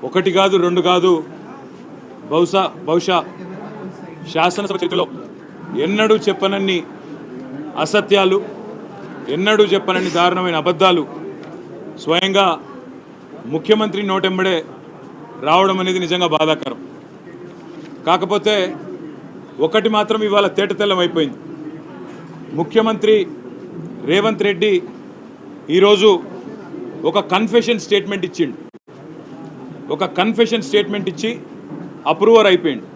ఒకటి కాదు రెండు కాదు బహుశా శాసనసభ చరిత్రలో ఎన్నడూ చెప్పనన్ని అసత్యాలు, ఎన్నడూ చెప్పనన్ని దారుణమైన అబద్ధాలు స్వయంగా ముఖ్యమంత్రి నోటెంబడే రావడం అనేది నిజంగా బాధాకరం. కాకపోతే ఒకటి మాత్రం ఇవాళ తేటతెల్లం అయిపోయింది. ముఖ్యమంత్రి రేవంత్ రెడ్డి ఈరోజు ఒక కన్ఫెషన్ స్టేట్మెంట్ ఇచ్చిండు. ఒక కన్ఫెషన్ స్టేట్మెంట్ ఇచ్చి అప్రూవర్ అయిపోయింది.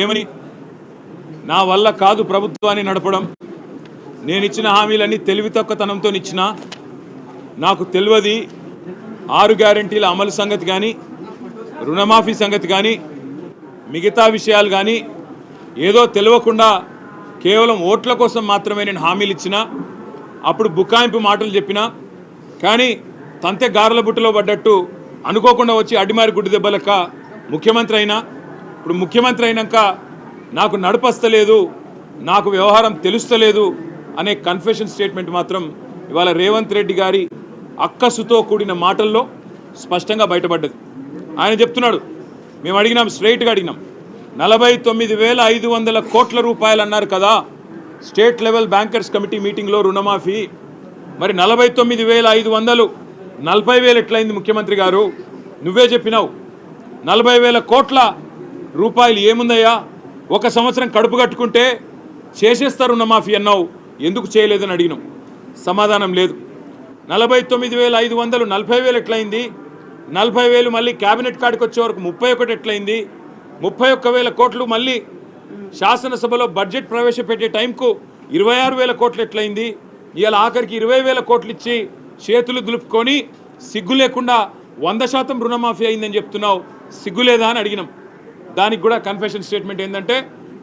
ఏమని? నా వల్ల కాదు ప్రభుత్వాన్ని నడపడం, నేను ఇచ్చిన హామీలన్నీ తెలివి తక్కువతనంతో ఇచ్చినా, నాకు తెలియదు 6 గ్యారెంటీల అమలు సంగతి కానీ, రుణమాఫీ సంగతి కానీ, మిగతా విషయాలు కానీ ఏదో తెలియకుండా కేవలం ఓట్ల కోసం మాత్రమే నేను హామీలు ఇచ్చినా, అప్పుడు బుకాయింపు మాటలు చెప్పినా, కానీ తంతె గారెల బుట్టలో పడ్డట్టు అనుకోకుండా వచ్చి అడ్డిమారి గుడ్డి దెబ్బలక ముఖ్యమంత్రి అయినా, ఇప్పుడు ముఖ్యమంత్రి అయినాక నాకు నడపస్తలేదు, నాకు వ్యవహారం తెలుస్తలేదు అనే కన్ఫెషన్ స్టేట్మెంట్ మాత్రం ఇవాళ రేవంత్ రెడ్డి గారి అక్కసుతో కూడిన మాటల్లో స్పష్టంగా బయటపడ్డది. ఆయన చెప్తున్నాడు, మేము అడిగినాం, స్ట్రైట్గా అడిగినాం, 49,500 కోట్ల రూపాయలు అన్నారు కదా స్టేట్ లెవెల్ బ్యాంకర్స్ కమిటీ మీటింగ్లో రుణమాఫీ, మరి 49,500 40,000 ఎట్లయింది ముఖ్యమంత్రి గారు? నువ్వే చెప్పినావు 40,000 కోట్ల రూపాయలు ఏముందయ్యా, ఒక సంవత్సరం కడుపు కట్టుకుంటే చేసేస్తారు రుణమాఫీ అన్నావు, ఎందుకు చేయలేదని అడిగినాం. సమాధానం లేదు. 49,500 40,000 ఎట్లయింది? 40,000 మళ్ళీ క్యాబినెట్ కాడికి వచ్చే వరకు 31 ఎట్లయింది? 31,000 కోట్లు మళ్ళీ శాసనసభలో బడ్జెట్ ప్రవేశపెట్టే టైంకు 26,000 కోట్లు ఎట్లయింది? ఇవాళ ఆఖరికి 20,000 కోట్లు ఇచ్చి చేతులు దులుపుకొని సిగ్గు లేకుండా 100% రుణమాఫీ అయిందని చెప్తున్నావు, సిగ్గులేదా అని అడిగినాం. దానికి కూడా కన్ఫెషన్ స్టేట్మెంట్ ఏంటంటే,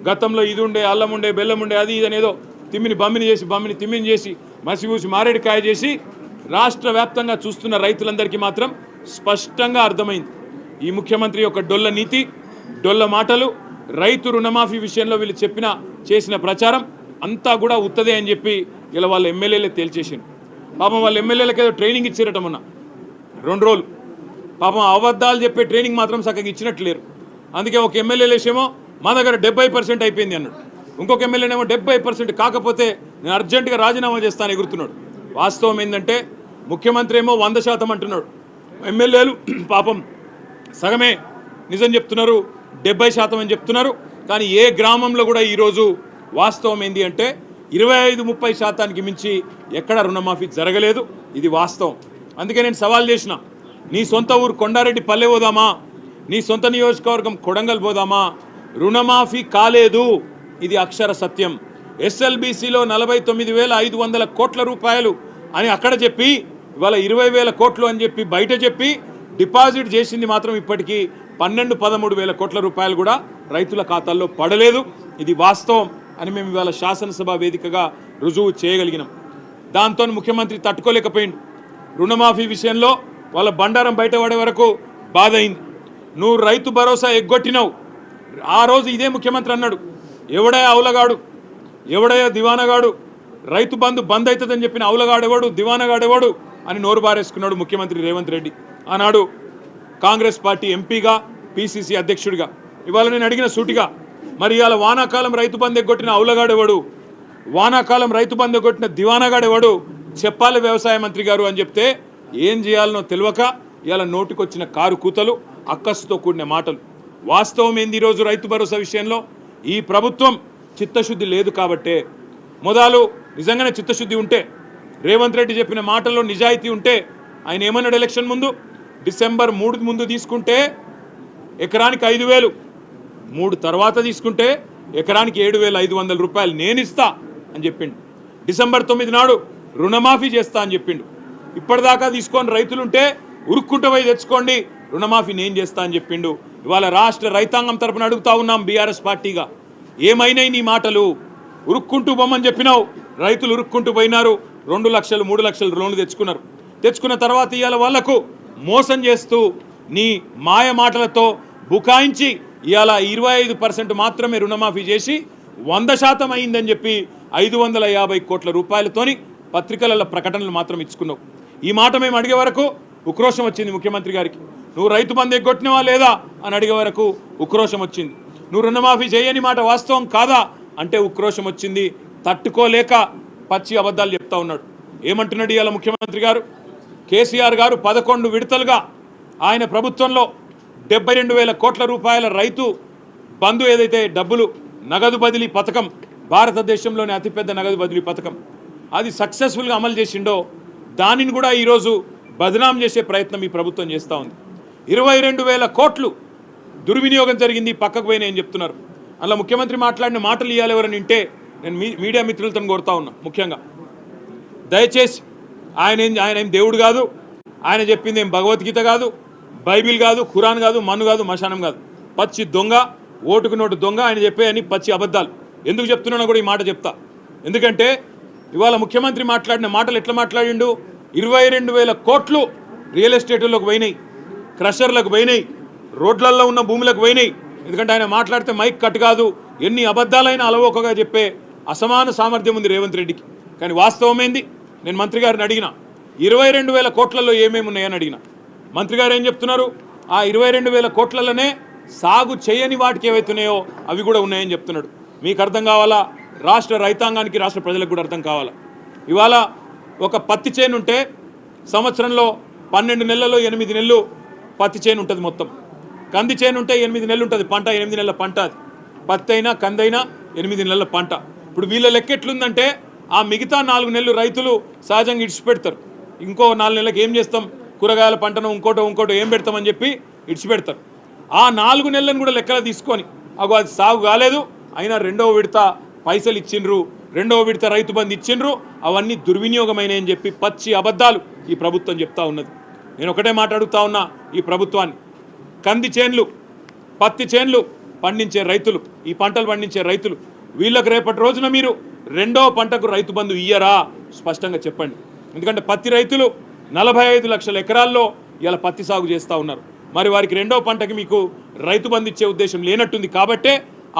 గతంలో ఇది ఉండే, అల్లం ఉండే, బెల్లం ఉండే, అది ఇది అనేదో తిమ్మిని తిమ్మిని చేసి మసిపూసి మారేడుకాయ చేసి రాష్ట్ర వ్యాప్తంగా చూస్తున్న రైతులందరికీ మాత్రం స్పష్టంగా అర్థమైంది ఈ ముఖ్యమంత్రి యొక్క డొల్ల నీతి, డొల్ల మాటలు, రైతు రుణమాఫీ విషయంలో వీళ్ళు చేసిన ప్రచారం అంతా కూడా ఉత్తదే అని చెప్పి ఇలా వాళ్ళ ఎమ్మెల్యేలే తేల్చేసిండు. పాపం వాళ్ళ ఎమ్మెల్యేలకు ఏదో ట్రైనింగ్ ఇచ్చారట మొన్న 2 రోజులు. పాపం అబద్ధాలు చెప్పే ట్రైనింగ్ మాత్రం చక్కగా ఇచ్చినట్లు లేరు. అందుకే ఒక ఎమ్మెల్యేలేసేమో మా దగ్గర 70% అయిపోయింది అన్నాడు, ఇంకొక ఎమ్మెల్యేనేమో 70% కాకపోతే నేను అర్జెంటుగా రాజీనామా చేస్తాను ఎగురుతున్నాడు. వాస్తవం ఏంటంటే ముఖ్యమంత్రి ఏమో 100% అంటున్నాడు, ఎమ్మెల్యేలు పాపం సగమే నిజం చెప్తున్నారు, 70% అని చెప్తున్నారు. కానీ ఏ గ్రామంలో కూడా ఈరోజు వాస్తవం ఏంటి అంటే 25-30% మించి ఎక్కడ రుణమాఫీ జరగలేదు. ఇది వాస్తవం. అందుకే నేను సవాల్ చేసిన, నీ సొంత ఊరు కొండారెడ్డి పల్లె పోదామా, నీ సొంత నియోజకవర్గం కొడంగల్ పోదామా, రుణమాఫీ కాలేదు, ఇది అక్షర సత్యం. ఎస్ఎల్బీసీలో 49,500 కోట్ల రూపాయలు అని అక్కడ చెప్పి ఇవాళ 20,000 కోట్లు అని చెప్పి బయట చెప్పి డిపాజిట్ చేసింది మాత్రం ఇప్పటికీ 12-13,000 కోట్ల రూపాయలు కూడా రైతుల ఖాతాల్లో పడలేదు. ఇది వాస్తవం అని మేము ఇవాళ శాసనసభ వేదికగా రుజువు చేయగలిగినాం. దాంతో ముఖ్యమంత్రి తట్టుకోలేకపోయింది. రుణమాఫీ విషయంలో వాళ్ళ బండారం బయటపడే వరకు బాధ అయింది. నువ్వు రైతు భరోసా ఎగ్గొట్టినావు. ఆ రోజు ఇదే ముఖ్యమంత్రి అన్నాడు, ఎవడయా అవులగాడు, ఎవడయా దివానగాడు, రైతు బంధు బంద్ అవుతుందని చెప్పిన అవులగాడెవడు, దివానగాడెవడు అని నోరు బారేసుకున్నాడు ముఖ్యమంత్రి రేవంత్ రెడ్డి. ఆనాడు కాంగ్రెస్ పార్టీ ఎంపీగా, పిసిసి అధ్యక్షుడిగా. ఇవాళ నేను అడిగిన సూటిగా, మరి ఇవాళ వానాకాలం రైతు బంధు ఎగ్గొట్టిన అవులగాడెవడు, వానాకాలం రైతు బంధు ఎగ్గొట్టిన దివానగాడెవడు చెప్పాలి వ్యవసాయ మంత్రి గారు అని చెప్తే ఏం చేయాలనో తెలియక ఇవాళ నోటికొచ్చిన కారు కూతలు, అక్కసుతో కూడిన మాటలు. వాస్తవం ఏంది? ఈరోజు రైతు భరోసా విషయంలో ఈ ప్రభుత్వం చిత్తశుద్ధి లేదు కాబట్టే, మొదలు నిజంగానే చిత్తశుద్ధి ఉంటే, రేవంత్ రెడ్డి చెప్పిన మాటల్లో నిజాయితీ ఉంటే ఆయన ఏమన్నాడు ఎలక్షన్ ముందు, డిసెంబర్ 3 ముందు తీసుకుంటే ఎకరానికి 5,000, 3 తర్వాత తీసుకుంటే ఎకరానికి 7,500 రూపాయలు నేను ఇస్తా అని చెప్పిండు. డిసెంబర్ 9 నాడు రుణమాఫీ చేస్తా అని చెప్పిండు. ఇప్పటిదాకా తీసుకొని రైతులుంటే ఉరుక్కుంటూ పోయి తెచ్చుకోండి, రుణమాఫీ నేను చేస్తా అని చెప్పిండు. ఇవాళ రాష్ట్ర రైతాంగం తరపున అడుగుతా ఉన్నాం బీఆర్ఎస్ పార్టీగా, ఏమైనాయి నీ మాటలు? ఉరుక్కుంటూ బొమ్మని చెప్పినావు, రైతులు ఉరుక్కుంటూ పోయినారు, 2 లక్షలు 3 లక్షలు లోన్లు తెచ్చుకున్న తర్వాత ఇవాళ వాళ్లకు మోసం చేస్తూ నీ మాయ మాటలతో బుకాయించి ఇవాళ 25% మాత్రమే రుణమాఫీ చేసి 100% అయిందని చెప్పి 550 కోట్ల రూపాయలతోని పత్రికలలో ప్రకటనలు మాత్రం ఇచ్చుకున్నావు. ఈ మాట మేము అడిగే వరకు ఉక్రోషం వచ్చింది ముఖ్యమంత్రి గారికి. నువ్వు రైతు బంధు ఎగ్గొట్టినవా లేదా అని అడిగే వరకు ఉక్రోషం వచ్చింది. నువ్వు రుణమాఫీ చేయని మాట వాస్తవం కాదా అంటే ఉక్రోషం వచ్చింది. తట్టుకోలేక పచ్చి అబద్ధాలు చెప్తా ఉన్నాడు. ఏమంటున్నాడు ఇవాళ ముఖ్యమంత్రి గారు? కేసీఆర్ గారు 11 విడతలుగా ఆయన ప్రభుత్వంలో 72,000 కోట్ల రూపాయల రైతు బంధు ఏదైతే డబ్బులు నగదు బదిలీ పథకం, భారతదేశంలోనే అతిపెద్ద నగదు బదిలీ పథకం, అది సక్సెస్ఫుల్గా అమలు చేసిండో దానిని కూడా ఈరోజు బదనాం చేసే ప్రయత్నం ఈ ప్రభుత్వం చేస్తూ ఉంది. 22,000 కోట్లు దుర్వినియోగం జరిగింది, పక్కకు పోయినా ఏం చెప్తున్నారు. అలా ముఖ్యమంత్రి మాట్లాడిన మాటలు ఇవ్వాలి ఎవరని వింటే నేను మీడియా మిత్రులతో కోరుతా ఉన్నా. ముఖ్యంగా దయచేసి ఆయన ఏం దేవుడు కాదు, ఆయన చెప్పింది ఏం భగవద్గీత కాదు, బైబిల్ కాదు, ఖురాన్ కాదు, మన్ను కాదు, మశానం కాదు. పచ్చి దొంగ, ఓటుకు నోటు దొంగ. ఆయన చెప్పేయని పచ్చి అబద్ధాలు. ఎందుకు చెప్తున్నానో కూడా ఈ మాట చెప్తా. ఎందుకంటే ఇవాళ ముఖ్యమంత్రి మాట్లాడిన మాటలు ఎట్లా మాట్లాడిండు? 22,000 కోట్లు రియల్ ఎస్టేట్లోకి పోయినాయి, క్రషర్లకు పోయినాయి, రోడ్లల్లో ఉన్న భూములకు పోయినాయి. ఎందుకంటే ఆయన మాట్లాడితే మైక్ కట్ కాదు, ఎన్ని అబద్ధాలైనా అలవోకగా చెప్పే అసమాన సామర్థ్యం ఉంది రేవంత్ రెడ్డికి. కానీ వాస్తవమేంది? నేను మంత్రి గారిని అడిగిన 22,000 కోట్లలో ఏమేమి ఉన్నాయని అడిగిన. మంత్రి గారు ఏం చెప్తున్నారు? ఆ 22,000 కోట్లలోనే సాగు చేయని వాటికి ఏవైతున్నాయో అవి కూడా ఉన్నాయని చెప్తున్నాడు. మీకు అర్థం కావాలా? రాష్ట్ర రైతాంగానికి, రాష్ట్ర ప్రజలకు కూడా అర్థం కావాలా? ఇవాళ ఒక పత్తి చేను ఉంటే సంవత్సరంలో 12 నెలల్లో 8 నెలలు పత్తి చేను ఉంటుంది మొత్తం. కంది చేను ఉంటే 8 నెలలు ఉంటుంది పంట, 8 నెలల పంట. అది పత్తి అయినా కందైనా 8 నెలల పంట. ఇప్పుడు వీళ్ళ లెక్క ఎట్లుందంటే ఆ మిగతా 4 నెలలు రైతులు సహజంగా ఇడిచిపెడతారు. ఇంకో 4 నెలలకు ఏం చేస్తాం, కూరగాయల పంటను ఇంకోటో ఏం పెడతామని చెప్పి ఇడిచిపెడతారు. ఆ 4 నెలలను కూడా లెక్కలు తీసుకొని అగో అది సాగు కాలేదు, అయినా 2వ విడత పైసలు ఇచ్చిండ్రు, 2వ విడత రైతు బంధు ఇచ్చిండ్రు, అవన్నీ దుర్వినియోగమైనని చెప్పి పచ్చి అబద్ధాలు ఈ ప్రభుత్వం చెప్తా ఉన్నది. నేను ఒకటే మాట్లాడుతూ ఉన్నా ఈ ప్రభుత్వాన్ని. కంది చేన్లు, పత్తి చేన్లు పండించే రైతులు, ఈ పంటలు పండించే రైతులు, వీళ్ళకి రేపటి రోజున మీరు 2వ పంటకు రైతు బంధు ఇయ్యరా? స్పష్టంగా చెప్పండి. ఎందుకంటే పత్తి రైతులు 45 లక్షల ఎకరాల్లో ఇలా పత్తి సాగు చేస్తూ ఉన్నారు. మరి వారికి 2వ పంటకి మీకు రైతు బంధు ఇచ్చే ఉద్దేశం లేనట్టుంది. కాబట్టే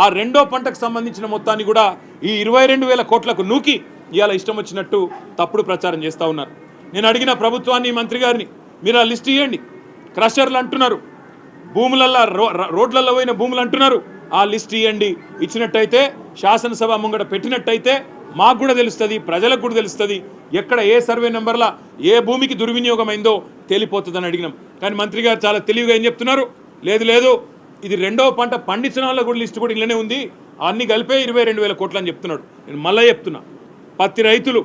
ఆ 2వ పంటకు సంబంధించిన మొత్తాన్ని కూడా ఈ 22,000 కోట్లకు నూకి ఇవాళ ఇష్టం వచ్చినట్టు తప్పుడు ప్రచారం చేస్తూ ఉన్నారు. నేను అడిగిన ప్రభుత్వాన్ని, మంత్రి గారిని, మీరు ఆ లిస్ట్ ఇవ్వండి. క్రషర్లు అంటున్నారు, భూములల్లో రోడ్లలో పోయిన భూములు అంటున్నారు, ఆ లిస్ట్ ఇవ్వండి. ఇచ్చినట్టయితే శాసనసభ ముంగట పెట్టినట్టయితే మాకు కూడా తెలుస్తుంది, ప్రజలకు కూడా తెలుస్తుంది, ఎక్కడ ఏ సర్వే నెంబర్ల ఏ భూమికి దుర్వినియోగం అయిందో తేలిపోతుందని అడిగినాం. కానీ మంత్రి గారు చాలా తెలివిగా ఏం చెప్తున్నారు? లేదు ఇది 2వ పంట పండించిన వాళ్ళ కూడా లిస్టు కూడా ఇళ్ళనే ఉంది, అన్ని కలిపే 22,000 కోట్లు అని చెప్తున్నాడు. నేను మళ్ళీ చెప్తున్నా, పత్తి రైతులు,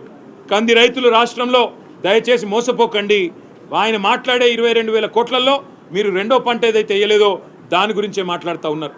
కంది రైతులు రాష్ట్రంలో దయచేసి మోసపోకండి. ఆయన మాట్లాడే 22,000 కోట్లలో మీరు 2వ పంట ఏదైతే వేయలేదో దాని గురించే మాట్లాడుతూ ఉన్నారు.